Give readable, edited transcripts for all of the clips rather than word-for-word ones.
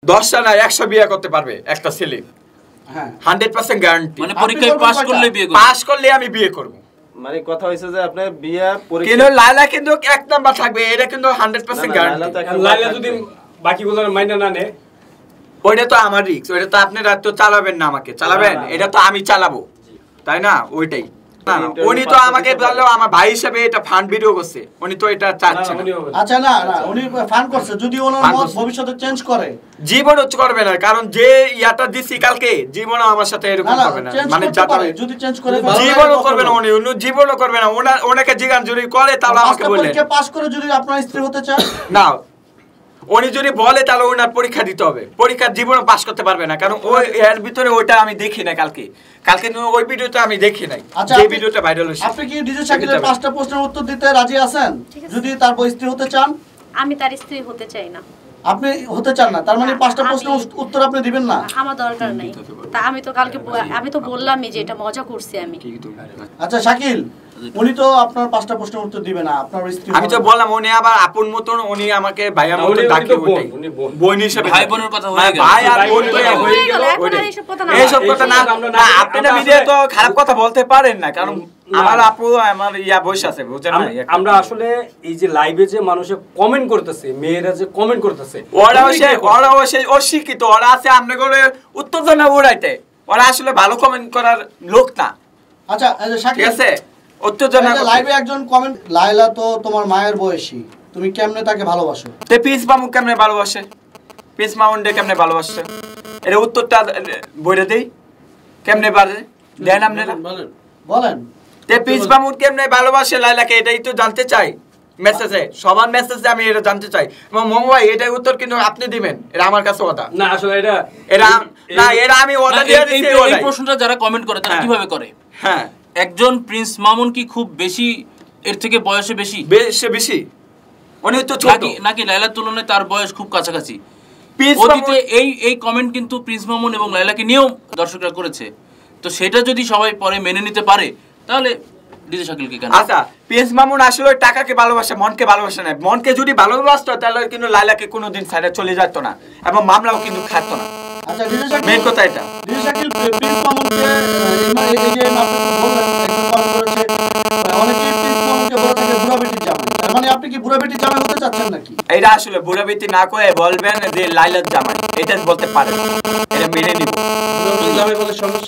10টা না 100 বিয়ে করতে পারবে একটা ছেলে। হ্যাঁ 100% গ্যারান্টি। মানে পরীক্ষায় পাস করলে বিয়ে করব। পাস করলে আমি বিয়ে করব। মানে কথা হইছে যে আপনি বিয়ে পরীক্ষা কিন্তু লাইলা কিন্তু এক নাম্বার থাকবে, এটা কিন্তু 100% গ্যারান্টি। লাইলা যদি বাকিগুলোর মাইনা না নেয় ওইটা তো আমার রিস্ক, ওইটা তো আপনারা তো চালাবেন না, আমাকে চালাবেন, এটা তো আমি চালাবো, তাই না? ওইটাই উনি তো আমাকে বললো আমার ভাই হিসেবে এটা ফান্ড ভিডিও করছে, উনি তো এটা চাচ্ছে না। আচ্ছা না না উনি ফান্ড করছে, যদি ওনার মত ভবিষ্যতে চেঞ্জ করে জীবনও করবে না, কারণ যে ইয়াটা দিছি কালকে জীবনও আমার সাথে এরকম করবে না, মানে যদি চেঞ্জ করে জীবনও করবে না, উনি জীবনও করবে না। ওনাকে জিজ্ঞাসা যদি করে তাহলে আমাকে বললেন পরীক্ষা পাস করে যদি আপনার স্ত্রী হতে চায় না, উনি যদি বলে তাহলে ওনার পরীক্ষা দিতে হবে, পরীক্ষা জীবনে পাস করতে পারবে না, কারণ ওই এর ভিতরে ওইটা আমি দেখি না, কালকে ওই ভিডিওটা আমি দেখি নাই, যে ভিডিওটা ভাইরাল হয়েছে। আপনি কি ডিজে শাকিলের 5টা প্রশ্নের উত্তর দিতে রাজি আছেন? যদি তার স্ত্রী হতে চান? আমি তার স্ত্রী হতে চাই না। আপনি হতে চান না, তার মানে 5টা প্রশ্নের উত্তর আপনি দিবেন না? আমার দরকার নাই, তা আমি তো কালকে আমি তো বললামই যে এটা মজা করছি আমি। আচ্ছা শাকিল, উনি তো আপনার 5টা প্রশ্নের উত্তর দিবে না, আপনার স্ত্রী। আমি তো বললাম উনি আবার আপন মতন, উনি আমাকে ভাইয়ার মতন ডাকে, উনি বোন হিসেবে, ভাই বোনের কথা হয়ে গেল, ভাই আর বোন তো হয়ে গেল। এইসব কথা না, আপনারা ভিডিও তো খারাপ কথা বলতে পারেন না, কারণ আমার আপু আমার ইয়া বয়স আছে, বুঝছেন না? আমরা আসলে এই যে লাইভে যে মানুষে কমেন্ট করতেছে, মেয়েরা যে কমেন্ট করতেছে, ওরাও সেই অশিক্ষিত, ওরা আছে আপনি করে উত্তেজনা উড়াইতে, ওরা আসলে ভালো কমেন্ট করার লোক না। আচ্ছা শাকিল, ঠিক আছে, উত্তেজনা লাইভে একজন কমেন্ট, লাইলা তো তোমার মায়ের বয়সী, তুমি কেমনে তাকে ভালোবাসো? তে পিস মামু কেমনে ভালোবাসে, পিস মামুন্ডে কেমনে ভালোবাসে, এর উত্তরটা বইরে দেই, কেমনে পারে দেন আপনারা বলেন। তে পিস মামুন কেমনে ভালোবাসে লাইলাকে, এটাই তো জানতে চাই মেসেজে, সবার মেসেজে আমি এটা জানতে চাই। মোমো ভাই এটাই উত্তর কিন্তু আপনি দিবেন, এটা আমার কাছে কথা না। আসলে এটা না, এটা আমি ওটা দিয়ে দিছি। এই প্রশ্নটা যারা কমেন্ট করে তারা কিভাবে করে? হ্যাঁ, একজন প্রিন্স মামুন কি খুব বেশি, এর থেকে বয়সে বেশি? বেশি উনি তো ছোট নাকি লাইলার তুলনায় তার বয়স খুব কাছাকাছি? অতীতে এই কমেন্ট কিন্তু প্রিন্স মামুন এবং লাইলাকে নিয়েও দর্শকরা করেছে, তো সেটা যদি সবাই পরে মেনে নিতে পারে তাহলে ডিজে শাকিলকে কেন? আচ্ছা, পিএস মামুন আসলে টাকাকে ভালোবাসে, মনকে ভালোবাসে না। মনকে যদি ভালোবাসতো তাহলে কিন্তু লাইলাকে কোনোদিন সাইডে চলে যেত না, এবং মামলাও কিন্তু খাতো না। আচ্ছা ডিজে শাকিল, মেন কথা এটা। ডিজে শাকিল প্রিন্স মামুনকে এই যে আপনি বললেন একজন কমেন্ট করেছে, অনেকেই প্রিন্স মামুনকে বলে থাকে বুড়া বেটির জামাই, তার মানে আপনি কি বুড়া বেটির জামাই হতে চাচ্ছেন নাকি? এটা আসলে বুড়া বেটি না করে বলবেন যে লাইলার জামাই, এটা বলতে পারেন, এটা মেনে নিব।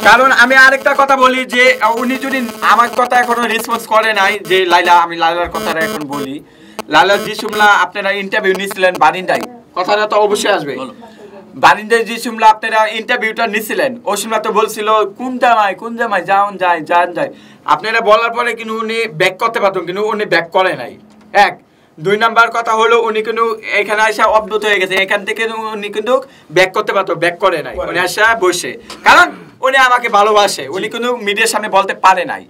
কারণ আমি আরেকটা কথা বলি যে উনি যদি আমার কথা এখনো রেসপন্স করে নাই, যে লাইলা, আমি লাইলার কথাটা এখন বলি। লাইলা জি সুমলা আপনারা ইন্টারভিউ নিছিলেন বারিন্দায়, কথাটা তো অবশ্যই আসবে। বারিন্দায় জি সুমলা আপনারা ইন্টারভিউটা নিছিলেন, ও সুমলা তো বলছিল কোন জামাই যান যায়। আপনারা বলার পরে কিন্তু উনি ব্যাক করতে পারতেন, কিন্তু উনি ব্যাক করে নাই। এক, 2 নাম্বার কথা হলো উনি কিন্তু এখানে আসা অদ্ভুত হয়ে গেছে, এখান থেকে উনি কিন্তু ব্যাক করতে পারতো, ব্যাক করে নাই, উনি আসা বসে, কারণ উনি আমাকে ভালোবাসে, উনি কিন্তু মিডিয়ার সামনে বলতে পারে নাই।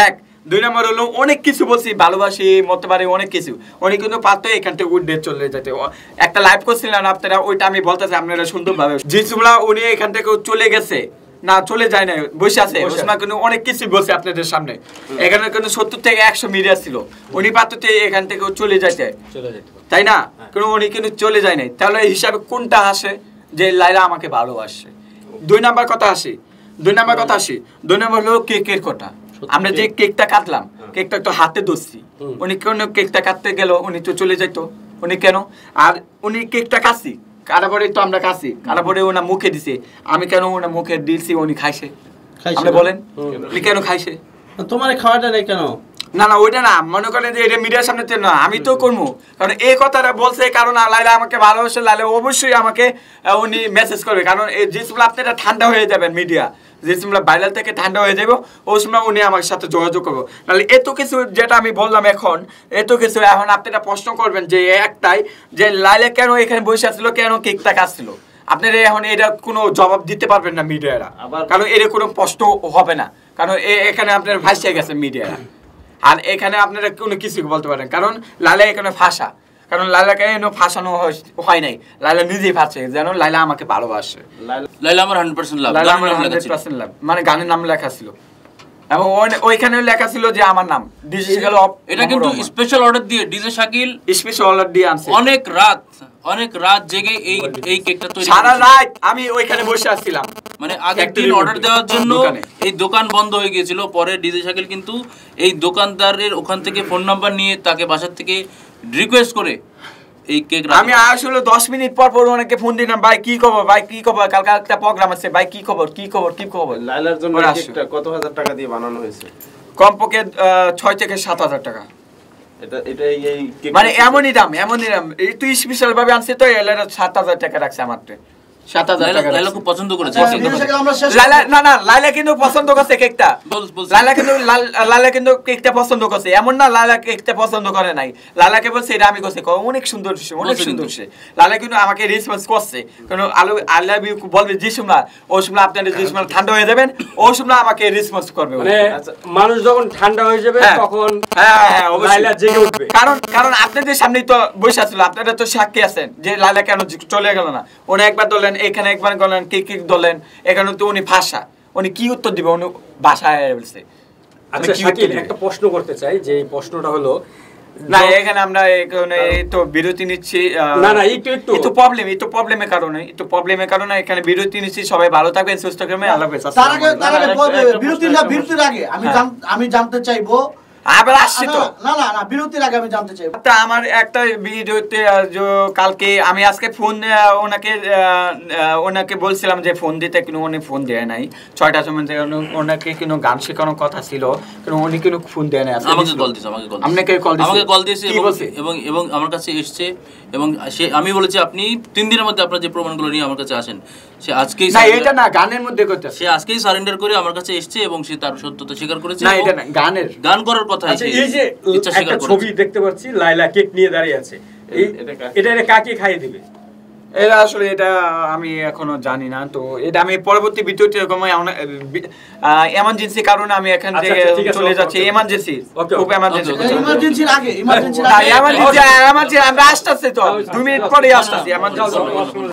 এক, 2 নাম্বার হলো অনেক কিছু বলছি, ভালোবাসি মতে পারে অনেক কিছু, উনি কিন্তু পারতো এখান থেকে উঠে চলে যেতে। একটা লাইভ করছিলেন আপনারা, ওইটা আমি বলতেছি আপনারা সুন্দরভাবে। জিসুমলা উনি এখান থেকে চলে গেছে না, চলে যায় না, বসে আছে। ওসমা কিন্তু অনেক কিছু বলছে আপনাদের সামনে, এখানে কিন্তু 70 থেকে 100 মিডিয়া ছিল, উনি পারতো এখান থেকে চলে যাইতে, তাই না? কিন্তু উনি কিন্তু চলে যায় নাই। তাহলে এই হিসাবে কোনটা আসে যে লাইলা আমাকে ভালোবাসে? 2 নাম্বার কথা আসি, 2 নাম্বার হলো কেকের কথা। আমরা যে কেকটা কাটলাম, কেকটা তো হাতে ধরছি, উনি কেন কেকটা কাটতে গেল, উনি তো চলে যাইতো, উনি কেন? আর উনি কেকটা কাটছি, কাটাপরে তো আমরা কাছি, কাটাপরে ওনা মুখে দিছে, আমি কেন ওনা মুখে দিছি, উনি খাইছে, আপনি বলেন উনি কেন খাইছে? তোমার খাওয়াটা নেই কেন? না ওইটা না, মনে করেন যে এটা মিডিয়ার সামনে না, আমি তো করবো, কারণ এই কথাটা বলছে, কারণ লাইলা আমাকে ভালোবাসে, লাইলা অবশ্যই আমাকে উনি মেসেজ করবে, কারণ যে সময় আপনারা ঠান্ডা হয়ে যাবেন, মিডিয়া যে সময় ভাইরাল থেকে ঠান্ডা হয়ে যাবো, ওই সময় উনি আমার সাথে যোগাযোগ করবো। নাহলে এত কিছু যেটা আমি বললাম এখন, এত কিছু এখন আপনারা প্রশ্ন করবেন যে একটাই, যে লাইলা কেন এখানে বসে আসছিল, কেন কেকটা কাটছিল, আপনারা এখন এটা কোনো জবাব দিতে পারবেন না মিডিয়ারা, কারণ এর কোনো প্রশ্ন হবে না, কারণ এখানে আপনারা ভাসিয়ে গেছে মিডিয়ারা। আর এখানে আপনারা কোনো কিছু বলতে পারেন, কারণ লাইলা এখানে ফাঁসা, কারণ লাইলাকে ফাঁসানো হয় নাই, লাইলা নিজেই ফাঁসে, যেন লাইলা আমাকে ভালোবাসে। লাইলা আমার 100% লাভ, মানে গানের নাম লেখা ছিল। এবং ওইখানে লেখা ছিল যে আমার নাম ডিজে শাকিল। এটা কিন্তু স্পেশাল অর্ডার দিয়ে ডিজে শাকিল স্পেশাল অর্ডার দিয়ে আনছে। অনেক রাত জেগে এই কেকটা তৈরি সারা রাত আমি ওইখানে বসে আসছিলাম, মানে আগের দিন অর্ডার দেওয়ার জন্য এই দোকান বন্ধ হয়ে গিয়েছিল। পরে ডিজে শাকিল কিন্তু এই দোকানদারের ওখান থেকে ফোন নাম্বার নিয়ে তাকে বাসার থেকে রিকোয়েস্ট করে এই কেক আমি আসলে 10 মিনিট পর পর অনেকে ফোন দিলাম, ভাই কি খবর, ভাই কি খবর, কালকে একটা প্রোগ্রাম আছে, ভাই কি খবর কি খবর কি খবর। লাইলার জন্য কেকটা কত হাজার টাকা দিয়ে বানানো হয়েছে? কমপক্ষে 6 থেকে 7,000 টাকা। এটা এই কেক মানে এমনই দাম এই তুই স্পেশাল ভাবে আনছে তো এর 7,000 টাকা রাখছে আমারতে। 7,000 টাকা লাইলা খুব পছন্দ করেছে। লাইলা কিন্তু পছন্দ করছে কেকটা। লাইলা কিন্তু কেকটা পছন্দ করছে, এমন না লাইলা কেকটা পছন্দ করে নাই। লাইলাকে বলছে এটা আমি করছি, অনেক সুন্দর অনেক সুন্দর। লাইলা কিন্তু আমাকে রেসপন্স করছে, কারণ আই লাভ ইউ বলবে যে সময় ও সময় আপনাদের যে সময় ঠান্ডা হয়ে যাবেন ও সময় আমাকে রেসপন্স করবে। মানে মানুষ যখন ঠান্ডা হয়ে যাবে তখন লাইলা জেগে উঠবে। কারণ আপনাদের সামনেই তো বসে আছিল, আপনারা তো সাক্ষী আছেন যে লাইলা কেন চলে গেল না। উনি একবার ধরলেন, এখানে একবার গেলেন, কেক ধরলেন, এখানে তো উনি ভাষা, উনি কি উত্তর দিবে, উনি ভাষায় বলছে। আচ্ছা শাকিল, একটা প্রশ্ন করতে চাই, যে এই প্রশ্নটা হলো না এখানে আমরা এখানে তো বিরতি নিচ্ছি। না একটু প্রবলেমের কারণে এখানে বিরতি নিচ্ছি। সবাই ভালো থাকবেন, সুস্থ থাকবেন, আল্লাহ হাফেজ। তার আগে বিরতির আগে আমি জানতে চাইবো, আবার আসছি তো। না বিরতির আগে আমি জানতে চাইবো, আমার একটা ভিডিওতে কালকে আমি আজকে ফোন ওনাকে বলছিলাম যে ফোন দিতে, কিন্তু উনি ফোন দেয় নাই। 6টার সময় ওনাকে কিন্তু গান শেখানোর কথা ছিল, কিন্তু উনি কিন্তু ফোন দেয় নাই। আমাকে কল দিয়েছে এবং আমার কাছে এসেছে, এবং আমি বলেছি আপনি 3 দিনের মধ্যে আপনার যে প্রমাণগুলো নিয়ে আমার কাছে আসেন। সে আজকেই এটা না গানের মধ্যে করতে, সে আজকেই সারেন্ডার করে আমার কাছে এসেছে এবং সে তার সত্যতা স্বীকার করেছে। না এটা না গান করার কথা। আচ্ছা এই যে একটা ছবি দেখতে পাচ্ছি, লাইলা কেক নিয়ে দাঁড়িয়ে আছে, এটা কাকে খাইয়ে দিবে? এটা আসলে এটা আমি এখনো জানি না, তো এটা আমি পরবর্তী ভিডিওতে এমার্জেন্সি কারণে আমি এখান থেকে চলে যাচ্ছি। এমার্জেন্সি খুব এমার্জেন্সি আমরা আসতেছি তো 2 মিনিট পরে আসতেছি।